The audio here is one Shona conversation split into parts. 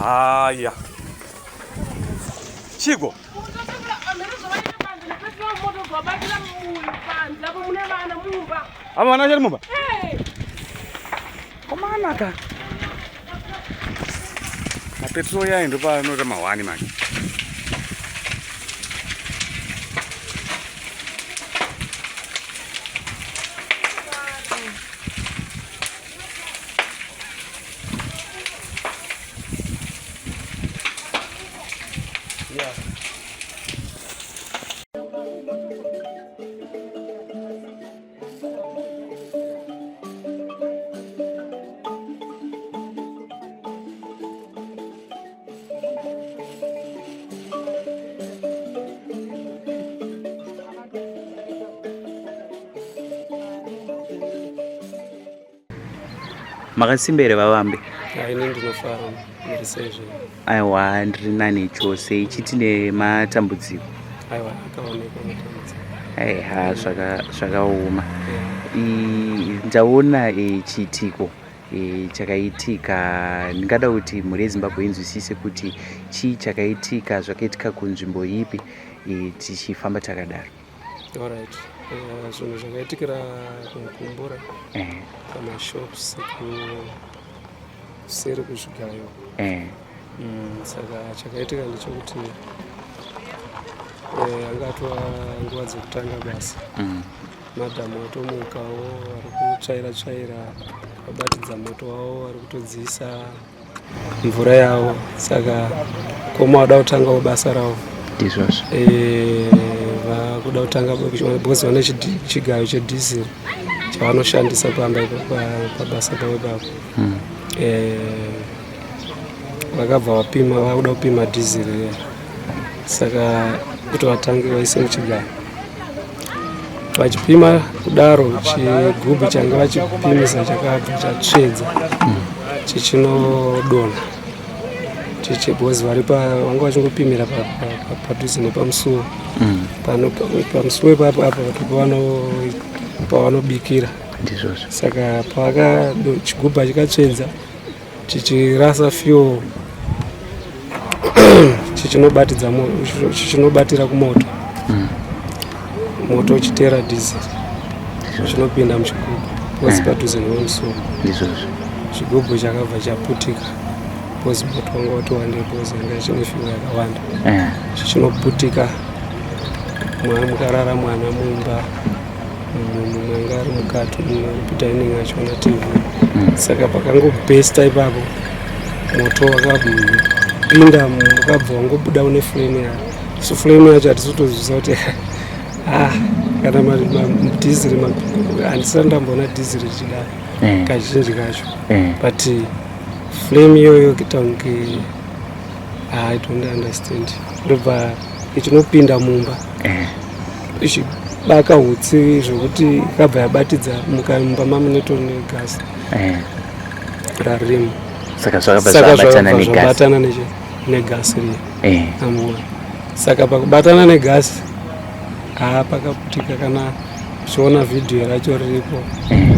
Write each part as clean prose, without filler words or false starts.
Haya. Chigo. Ama anaje mumba? Komana ka. Mapetrol ya ndo pa no mawani manje. Makasimbere vavambe. Ini ndinofara murisezvo. Aiwa ndiri nani chose ichitine matambudziko. Aiwa akaoneka matambudziko. Aiha zvakaoma. Ndaona chitiko chakaitika, ndingada kuti muri Zimbabwe inzwisise kuti chii chakaitika, zvakaitika kunzvimbo ipi tichifamba takadaro. Alright. Zvinhu zvakaitikira kumukumbura pamashops kuseri kuzvigayo. Saka chakaitika ndechekuti anga atova nguva dzekutanga basa. Madhamu atomukawo vari kutsvaira vabatidza moto wavo, vari kutodziisa mvura yavo. Saka koma vada kutangawo basa ravo. Ndizvozvo. Vakuda kutanga because vane chigayo chedhiziri chavanoshandisa pabasa pavo ipapo. Vakabva vapima, vakuda kupima dhiziri. Saka kuti vatange vaise muchigayo. Vachipima kudaro chigubhu changa vachipimisa chakabva chatsvedza chichinodonha. Because vanga vachingopimira padhuze nepamusuwo. Pamusuwo ipapo pavanobikira. Saka chigubhu chikatsvedza chichirasa fuel chichinobatira kumoto. Moto uchitera dhizeri chinopinda muchigubhu because padhuze nepamusuwo. Chigubhu chakabva chaputika because moto wanga watowanda because anga chine fuel yakawanda. Chichinoputika, mukarara mwana mumba, mumwe anga ari mukati, mumwe aripita inenge achiona TV. Saka pakangobhesta ipapo moto wakapinda, wakabva wangobuda une flame yacho. So flame yacho hatisotozvisa kuti kana dhizeri handisati ndamboona dhizeri richida kazhinji kacho. But flame iyoyo kuita kunge I don't understand. Ndobva ichinopinda mumba ichibaka hutsi zvokuti ikabva yabatidza mumba mamuneto negasi raririmo. Saka zvakabatana negasi riya. Saka pakubatana negasi pakaputika. Kana uchiona vhidhiyo racho riripo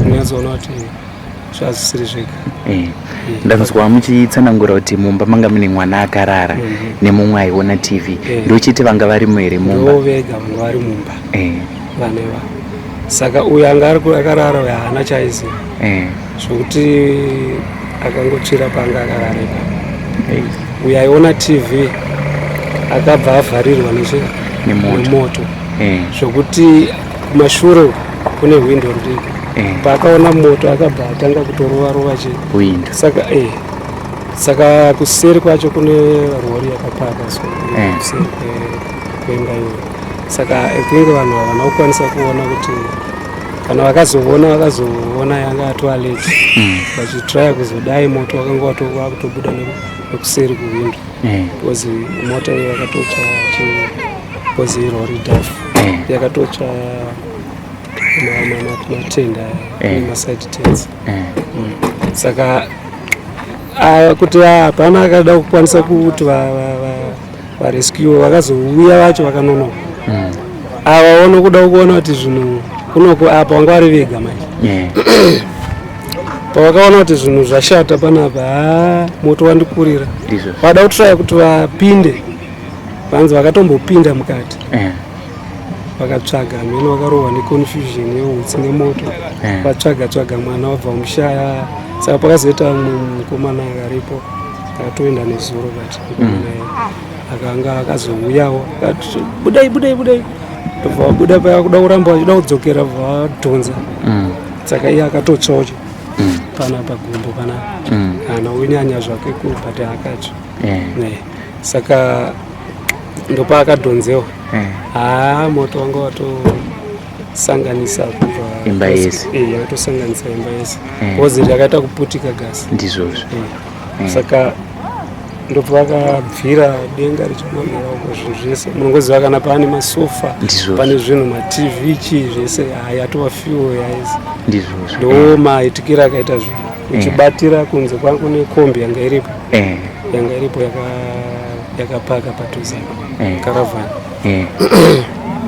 unozoona kuti zvazvisiri zvega. Ndanzwa muchitsanangura kuti mumba manga mune mwana akarara nemumwe aiona TV. Ndochiti vanga vari here mumba? Ndovega vanga vari mumba vaneva. Saka uyo anga akarara uyo haana chaiziva zvokuti akangotsvira panga akarara ipapo. Uyo aiona TV akabva avharirwa nemoto zvokuti kumashure kune hwindo ridiki. Paakaona moto akabva atanga kutorova window. Saka kuseri kwacho kune rori yakapaka kuseri kwemba iyoyo. Saka ekunge vanhu havana kukwanisa kuona kuti kana vakazoona yanga atoaleti vachitraya kuzodai moto wakanga wakutobuda nekuseri kuwindo because mota iyo yakatocha because irori dhafu yakatocha matenda nemaside tents saka kuti hapana akada kukwanisa kuti varescue vakazouya vacho vakanonoka ava vanokuda kuona kuti zvinhu kunoko apa vanga vari vega manje pavakaona kuti zvinhu zvashata panapa moto wandikurira vada kutraya kuti vapinde vanzi vakatombopinda mukati vakatsvaga mhene vakarohwa neconfusion yeutsi nemoto vatsvaga mwana wabva mushaya saka pakazoita mukomana akaripo akatoenda nezuro kati akanga akazouyawo akati budai vabuda paya kuda kuramba vachida kudzokera vadhonza saka iye akatotsaocho pana pagumbo pana kana unyanya zvake kubati akatsva saka ndopa akadhonzewa moto wanga watosanganisa kubva imba yese yakatosanganisa imba yese kozi rakaita kuputika gasi ndizvozvo saka ndopa vakabvira denga richibonera uko zvinhu zvese munongoziva kana pane masofa pane zvinhu matv chii zvese yatova fuel yaise ndo maitikira akaita zvinhu uchibatira kunze kwangu nekombi yanga iripo yakapaka padhuze karavhani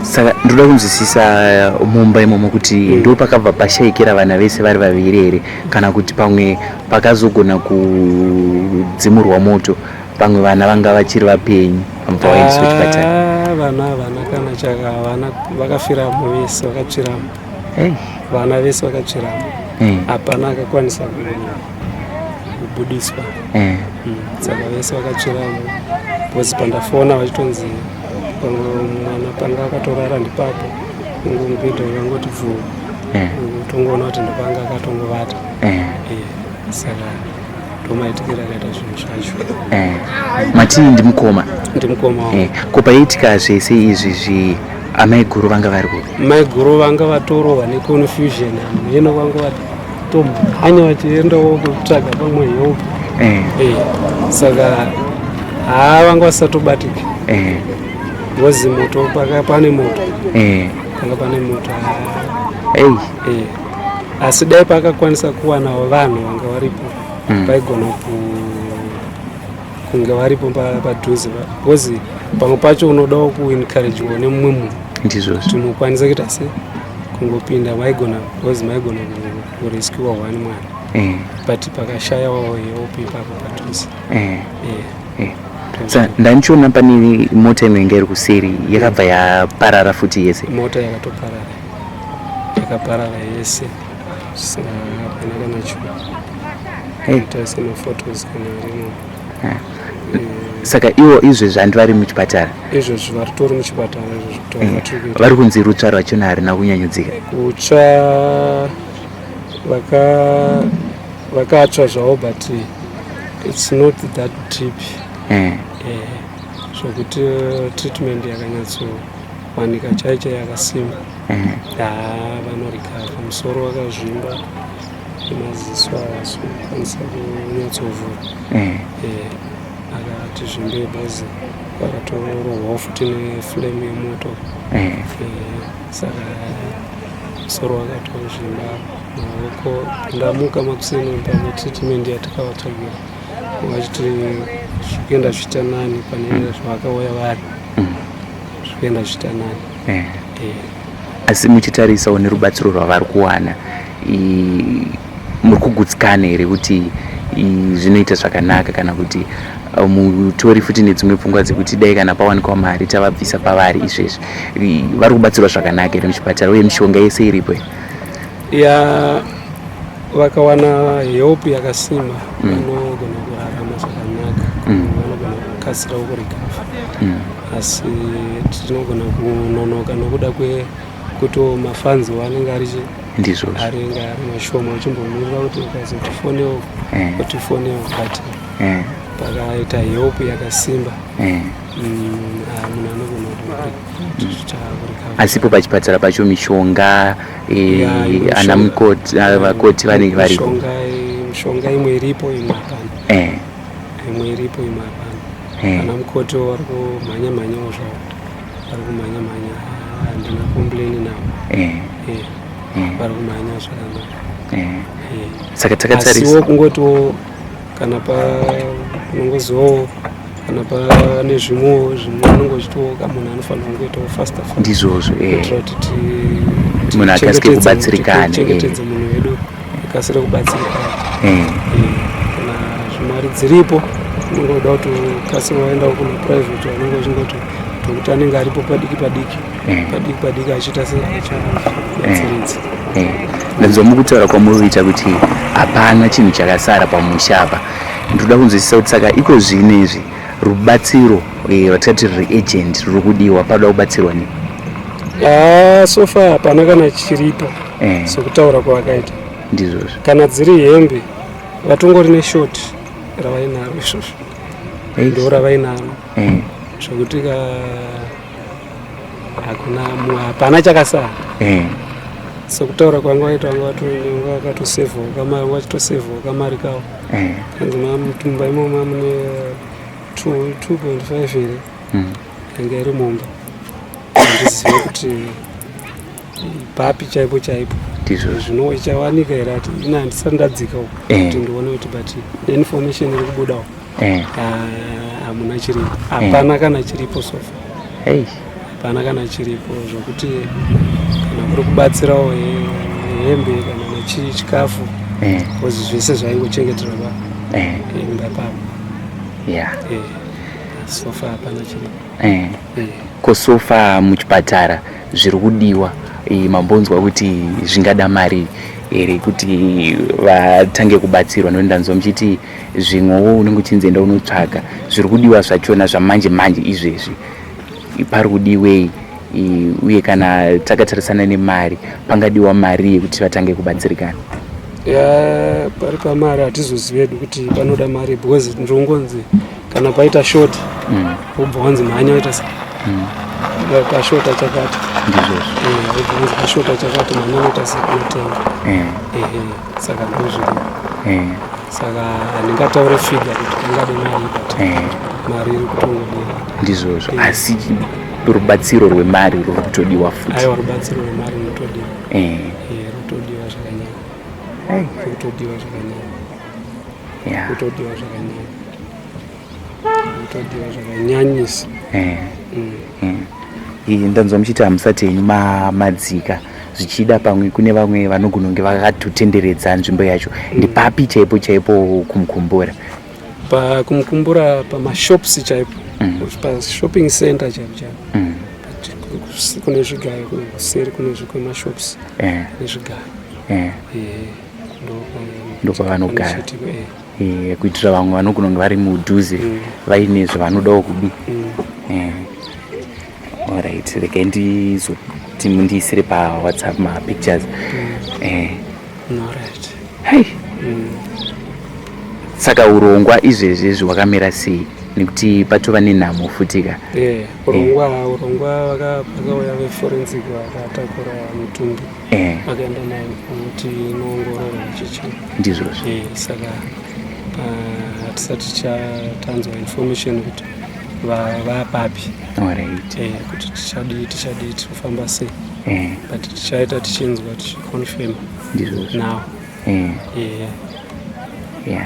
saka ndoda kunzwisisa mumba imomo kuti ndo pakabva pashayikira vana vese vari vaviri here kana kuti pamwe pakazogona kudzimurwa moto pamwe vana vanga vachiri vapenyu pamva waendeswa kuchipatara vana kana chaka vana vakafiramo vese vakatsviramo vana vese vakatsviramo hapana akakwanisa kubudiswa saka vese vakatsviramo bhozi pandafona vachitonzi mwana panga akatorara ndipapo mubhedha ukangoti bvuu tongoona kuti ndopanga akatongovata saka ndomaitikira akaita zvinhu zvacho matii ndimukoma ko paitika zvese izvi amai guru vanga vari kupi mai guru vanga vatorohwa neconfusion mheno vanga vatomhanya vachiendawo kutsvaga pamwe help saka vanga vasatobatika ngozi moto pane moto panga pane moto asi dai pakakwanisa kuwanawo vanhu vanga varipo vaigona kunge varipo padhuze because pamwe pacho unodawo kuencouragewa nemumwe munhu ndizvozvo tinokwanisa kuita se kungopinda maigona because maigona kurescue one mwana but pakashayawo help ipapo padhuze ndanichiona pane mota imwe inga iri kuseri yakabva yaparara futi yese mota yakaparara yese saka hapana kana chinhu taisa maphotos kana rimo saka ivo izvezvi handi vari muchipatara izvezvi varitori muchipatara vari kunzi rutsva rwachona harina kunyanyudzika kutsva vakatsva zvavo but it's not that deep zvokuti treatment yakanyatsowanika chaicha yakasimba vanorikava musoro wakazvimba nemaziso avasokwanisa kunyatsovhura akati zvimbe bhozi vakatorohwawo futi neflame yemoto saka musoro wakatozvimba maoko ndamuka makuseni pane treatment yatakavatsvagira vachiti zvikuenda zviita nani pane zvavakauya vari zvikuenda zviita nani asi muchitarisawo nerubatsiro rwavari kuwana muri kugutsikana here kuti zvinoita zvakanaka kana kuti mutori futi nedzimwe pfungwa dzekuti dai kana pawanikwa mari tavabvisa pavari izvezvi vari kubatsirwa zvakanaka here muchipatara uye mishonga yese iripo vakawana help yakasimba vanogona kurarama zvakanaka vanogona kukasira kurikava asi tinogona kunonoka nokuda kwekuti mafanzi anenge aringa ari mashoma uchimbomirira kuti ukazotifonewo utifonewo but pakaita help yakasimba munhu anogona asipo pachipatara pacho mishonga ana mukoti vakoti vanenge varipo. Mishonga imwe iripo imwe hapana. Imwe iripo imwe hapana. Ana mukoti vari kumhanya-mhanyawo zvavo, vari kumhanya-mhanya, handina komplaini navo. Vari kumhanya zvakanaka. Saka takatarisa asiwo kungotiwo kana unongozivawo kana pane zvimwewo unongochitoka munhu anofanira kungoitawo faster ndizvozvo kuitira kuti munhu akasike kubatsirikana, tichengetedze munhu wedu akasire kubatsirikana. Kana zvimari dziripo unongoda kuti ukasire waendawo kuna private vanenge vachingoti kuti anenge aripo padiki achiita seachibatsiridza. Ndazomukutaura kwamuriita kuti hapana chinhu chakasara pamusha apa. Ndoda kunzwisisa kuti saka iko zvinezvi rubatsiro rwatingati riri agent ruri kudiwa pada kubatsirwa ni so far hapana kana chiripo sokutaura kwavakaita. Ndizvozvo kana dziri hembe vatongori neshoti ravainaro izvozvo ndo ravainaro zvokuti hapana chakasara. Sokutaura kwanga vaita vanga vakatosevhawo kamari kavo kanzi mutumba imomo mune 2.5 here yanga iri mumba. Handizive kuti papi chaipo zvino ichawanika here ati ina handisati ndadzika uko kuti ndione kuti but information iri kubudawo hamuna chiripo. Hapana kana chiripo sofa, hapana kana chiripo zvokuti kana kuri kubatsirawo hembe kana nechii chikafu kozi zvese zvaingochengeterwa imba pavo. Sofa hapana chiripo. Kosofa muchipatara zviri kudiwa mambonzwa kuti zvingada mari here kuti vatange kubatsirwa? Noenda nzomuchiti zvimwewo unenge uchinzenda unotsvaka zviri kudiwa zvachona zvamanje manje izvezvi pari kudiwei? Uye kana takatarisana nemari pangadiwa mari yekuti vatange kubatsirikana? Pari pamari hatizozivedu kuti panoda mari because ndongonzi kana paita shoti ubva wanzi mhanya waita pashota chakati. Ndizvozvo wanzi pashota chakati mhanya waita sekunotenga. Saka ndozviri. Saka handingataure figa kuti pangade mari but mari iri kutongodiwa. Ndizvozvo asi rubatsiro rwemari ruri kutodiwa futi. Aiwa, rubatsiro rwemari runotodiwa. Rutodiwa zvakanyanya. Rutodiwa zvakanyanya. Rutodiwa zvakanyanya. Rutodiwa zvakanyanyisa. Ndanzwa muchiti hamusati henyu madzika zvichida pamwe kune vamwe vanogona kunge vakatotenderedza nzvimbo yacho. Ndipapi chaipo kumukumbura? Kumukumbura pamashops chaipo, pashopping center chaipo kune zvigayo kuseri kune zvikwemashops nezvigayo ndokwavanogara kuitira vamwe vanogona kunge vari mudhuze vaine zvavanodawo kudi. Alright, regai ndizoti mundiisire paWhatsApp mapictures. Saka urongwa izvezvi hwakamira sei? Nekuti patova nenhamo futika. Urongwa vakauya veforensic vakatakura mutumbi vakaenda nayo kuti inoongororwa chichi. Ndizvozvo. Saka hatisati tanzwa information kuti vapapi. Kuti tichadii tirikufamba sei but tichaita tichinzwa tichiconfirm now.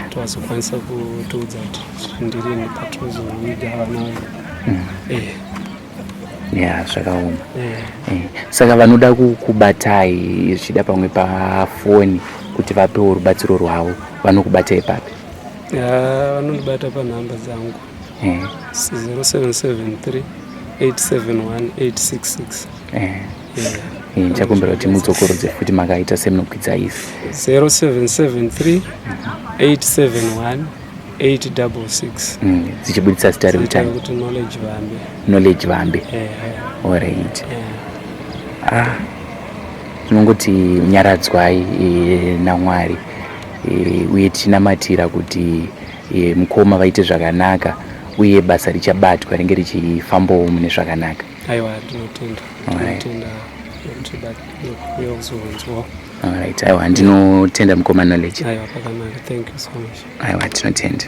Tozokwanisa kutiudza kuti ndiri nepatrols igavana. Zvakaoma. Saka vanoda kukubatai zvichida pamwe pafoni kuti vapewo rubatsiro rwavo vanokubatai papi? Vanondibata panhamba dzangu 0773 871 866. Ndichakumbira kuti mudzokorodze futi makaita semunokwidza isi 0773 871 866. Dzichibuditsa zita reutano kuti Knowledge Vambe. Alright. Tinongoti nyaradzwai naMwari uye tinamatira kuti mukoma vaite zvakanaka uye basa richabatwa ringe richifambawo mune zvakanaka. aiwa ndinotenda yokuzonzwa. Alright, aiwa ndinotenda mukoma knowledge. Aiwa pakanaka, thank you so much. Aiwa tinotenda.